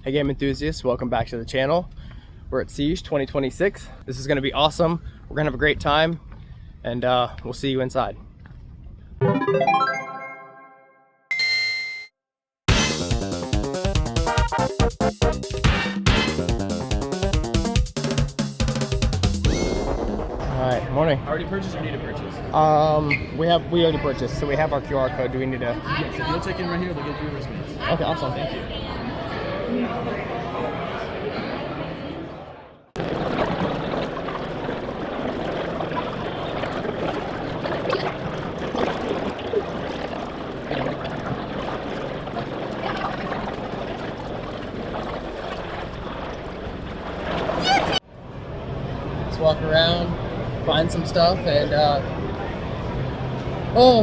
Hey game enthusiasts, welcome back to the channel. We're at Siege 2026. This is going to be awesome. We're going to have a great time, and we'll see you inside. Alright, morning. Already purchased or need to purchase? We already purchased, so we have our QR code. Do we need to? Yes, if you'll check in right here, they'll get you your wristbands. Okay, awesome. Thank you. Let's walk around, find some stuff, and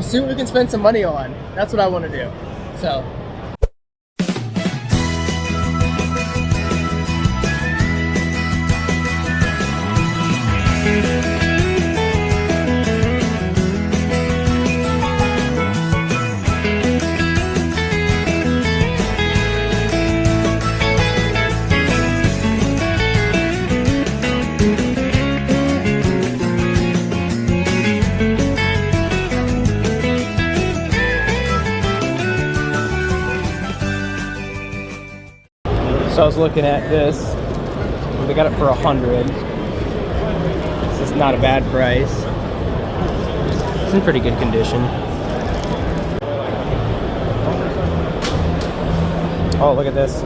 see what we can spend some money on. That's what I want to do. So. So I was looking at this. They got it for 100. This is not a bad price. It's in pretty good condition. Oh, look at this.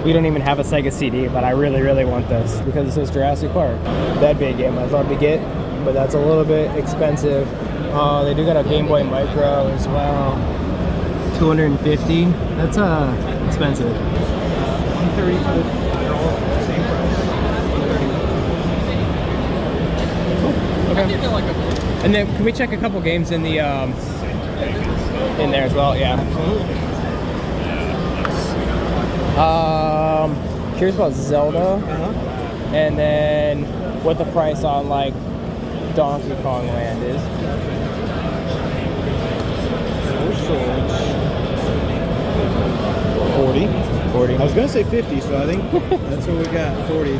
We don't even have a Sega CD, but I really want this because it says Jurassic Park. That'd be a game I'd love to get, but that's a little bit expensive. They do got a Game Boy Micro as well. 250. That's expensive. 130 for the same price. 130. Okay. And then can we check a couple games in the in there as well? Yeah. Curious about Zelda. And then what the price on like Donkey Kong Land is. 40. I was gonna say 50, so I think that's what we got. 40.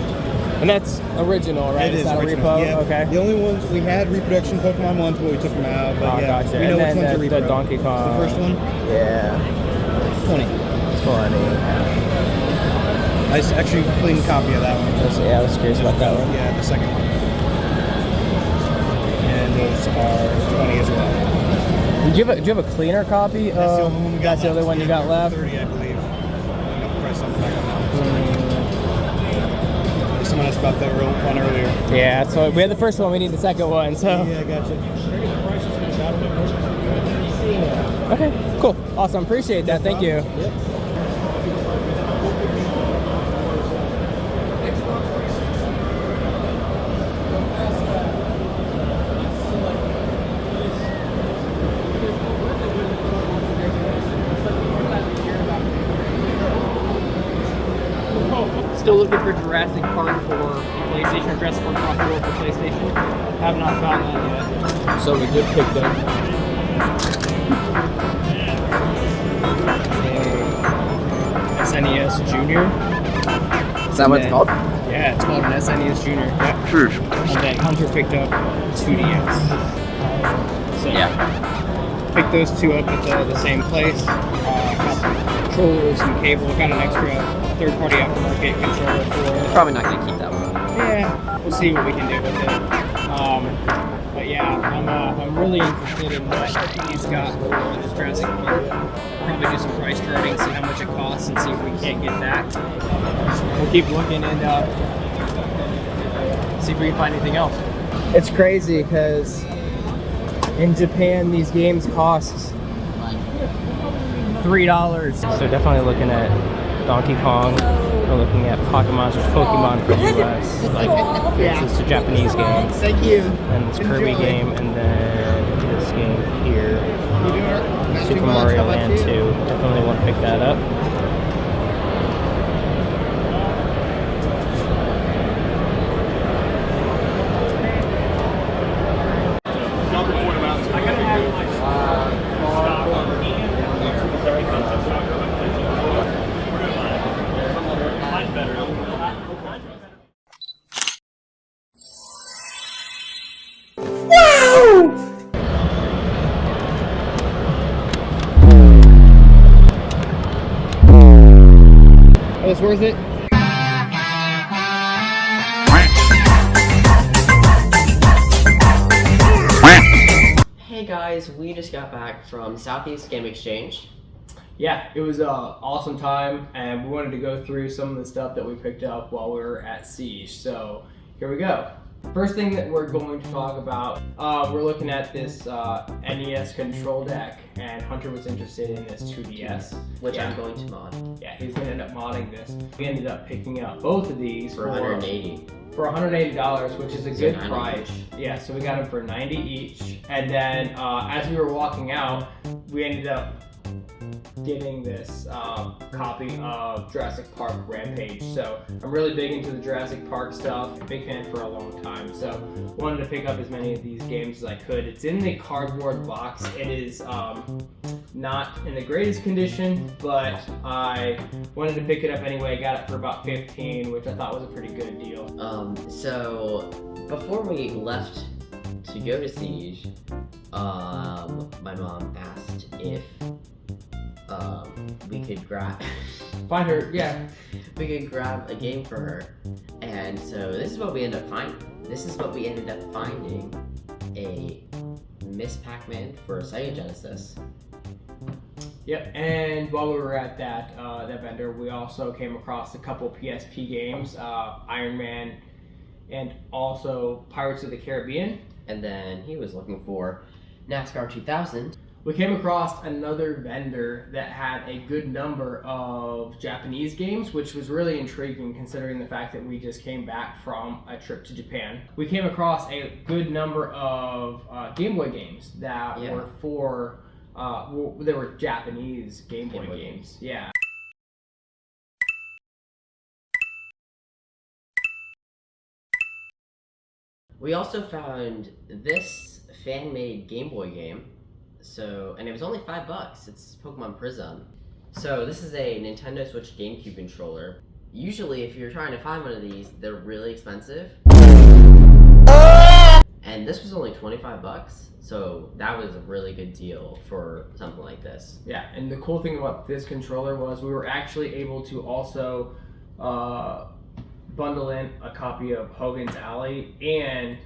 And that's original, right? It is not original. A repo? Yeah. Okay. The only ones we had reproduction Pokemon ones, but we took them out. But yeah, gotcha. we know And which then ones are the repro. Donkey Kong. The first one? Yeah. 20. 20. I actually clean copy of that one. Yeah, I was curious about that one. Yeah, the second one. And those are 20 as well. Do you have a cleaner copy? That's the only one we got. That's the other one you got left? 30, I believe. I'm press something back on that one. Someone asked about the one earlier. Yeah, so we had the first one, we need the second one, so. Yeah, I gotcha. Okay, cool. Awesome. Appreciate that. Thank you. Yep. Still looking for Jurassic Park for PlayStation, Jurassic Park Cross World for PlayStation. Have not found that yet. So we just picked up a SNES Junior. Is that what it's called? Yeah, it's called an SNES Junior. Yep. Sure. And then Hunter picked up 2DS. So Yeah. picked those two up at the same place. Got the controllers and cable. Got an extra third-party aftermarket controller for. Probably not gonna keep that one. Yeah, we'll see what we can do with it. But yeah, I'm really interested in what he's got for this Jurassic Park. Probably do some price charting, see how much it costs, and see if we can't get that. We'll keep looking and see if we can find anything else. It's crazy because in Japan these games cost $3. So definitely looking at Donkey Kong. We're looking at Pokemon for the US. Like this is a Japanese game. Thank you. And this Kirby game, and then this game here. Super Mario Land 2. Definitely want to pick that up. It was worth it. Hey guys, we just got back from Southeast Game Exchange. Yeah, it was an awesome time, and we wanted to go through some of the stuff that we picked up while we were at Siege. So here we go. First thing that we're going to talk about, we're looking at this NES control deck, and Hunter was interested in this 2DS. Which I'm going to mod. Yeah, he's going to end up modding this. We ended up picking up both of these For $180. For $180, which is a good 90 price. each. Yeah, so we got them for 90 each. And then as we were walking out, we ended up getting this copy of Jurassic Park Rampage. So I'm really big into the Jurassic Park stuff. Big fan for a long time. So wanted to pick up as many of these games as I could. It's in the cardboard box. It is not in the greatest condition, but I wanted to pick it up anyway. Got it for about $15, which I thought was a pretty good deal. So before we left to go to Siege, my mom asked if we could grab Find her, yeah. we could grab a game for her, and so this is what we ended up finding: a Miss Pac-Man for Sega Genesis. Yep, and while we were at that vendor, we also came across a couple PSP games, Iron Man, and also Pirates of the Caribbean. And then he was looking for NASCAR 2000. We came across another vendor that had a good number of Japanese games, which was really intriguing considering the fact that we just came back from a trip to Japan. We came across a good number of Game Boy games that were for, they were Japanese Game Boy games. Yeah. We also found this fan-made Game Boy game. So, and it was only $5. It's Pokemon Prism. So this is a Nintendo Switch GameCube controller. Usually, if you're trying to find one of these, they're really expensive. And this was only $25. So that was a really good deal for something like this. Yeah, and the cool thing about this controller was we were actually able to also bundle in a copy of Hogan's Alley and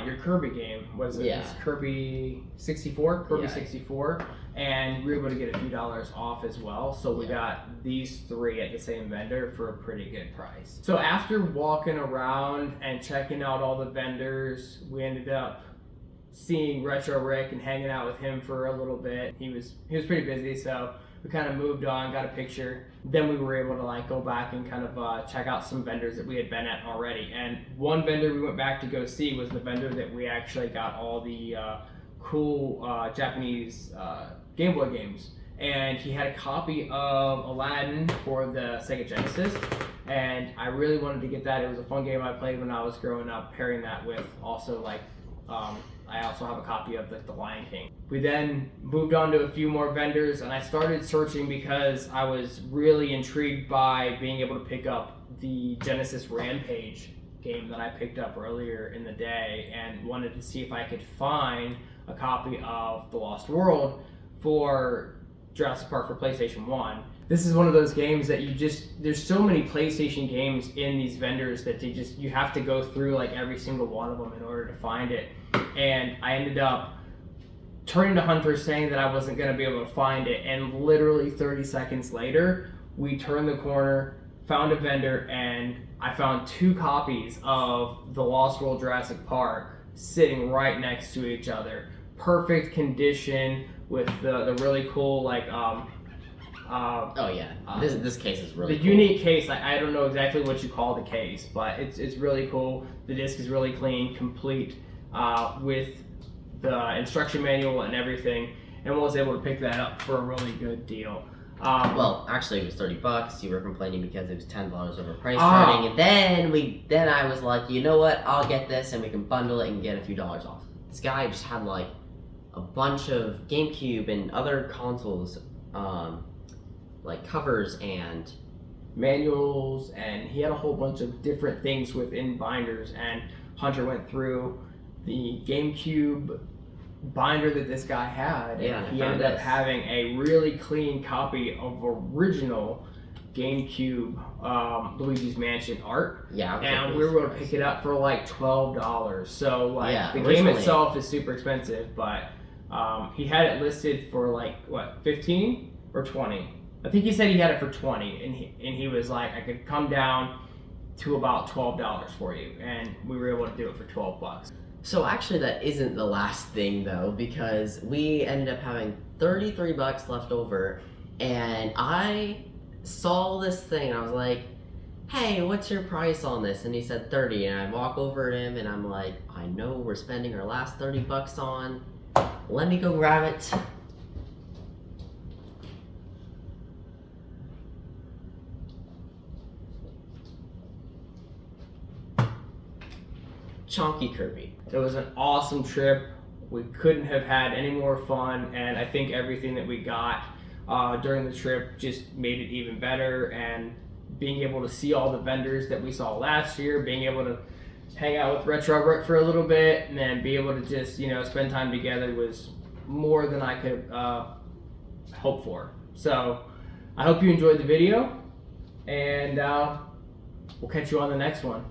your Kirby game. Was it this Kirby 64? Kirby 64. And we were able to get a few dollars off as well. So we got these three at the same vendor for a pretty good price. So after walking around and checking out all the vendors, we ended up seeing Retro Rick and hanging out with him for a little bit. He was pretty busy, so we kind of moved on, got a picture. Then we were able to like go back and kind of check out some vendors that we had been at already. And one vendor we went back to go see was the vendor that we actually got all the cool Japanese Game Boy games. And he had a copy of Aladdin for the Sega Genesis. And I really wanted to get that. It was a fun game I played when I was growing up, pairing that with also like I also have a copy of the Lion King. We then moved on to a few more vendors, and I started searching because I was really intrigued by being able to pick up the Genesis Rampage game that I picked up earlier in the day, and wanted to see if I could find a copy of The Lost World for Jurassic Park for PlayStation 1. This is one of those games that there's so many PlayStation games in these vendors that you have to go through like every single one of them in order to find it. And I ended up turning to Hunter saying that I wasn't going to be able to find it, and literally 30 seconds later, we turned the corner, found a vendor, and I found two copies of The Lost World Jurassic Park sitting right next to each other. Perfect condition with the really cool like this case is really the cool. Unique case. I don't know exactly what you call the case, but it's really cool. The disc is really clean, complete with the instruction manual and everything, and was able to pick that up for a really good deal. Well, actually, it was $30. You were complaining because it was $10 overpriced starting, and then I was like, you know what? I'll get this, and we can bundle it and get a few dollars off. This guy just had like a bunch of GameCube and other consoles, like covers and manuals, and he had a whole bunch of different things within binders. And Hunter went through the GameCube binder that this guy had, and he ended up having a really clean copy of original GameCube Luigi's Mansion art. Yeah. And we were able to pick it up for like $12. So like Yeah, the game originally- itself is super expensive, but he had it listed for like what, 15 or 20? I think he said he had it for 20, and he was like, I could come down to about $12 for you, and we were able to do it for $12. So actually that isn't the last thing though, because we ended up having 33 bucks left over, and I saw this thing and I was like, hey, what's your price on this? And he said 30, and I walk over to him and I'm like, I know we're spending our last 30 bucks on, let me go grab it. Chonky Kirby. It was an awesome trip. We couldn't have had any more fun, and I think everything that we got during the trip just made it even better. And being able to see all the vendors that we saw last year, being able to hang out with Retro Rick for a little bit, and then be able to just, you know, spend time together was more than I could hope for. So I hope you enjoyed the video, and we'll catch you on the next one.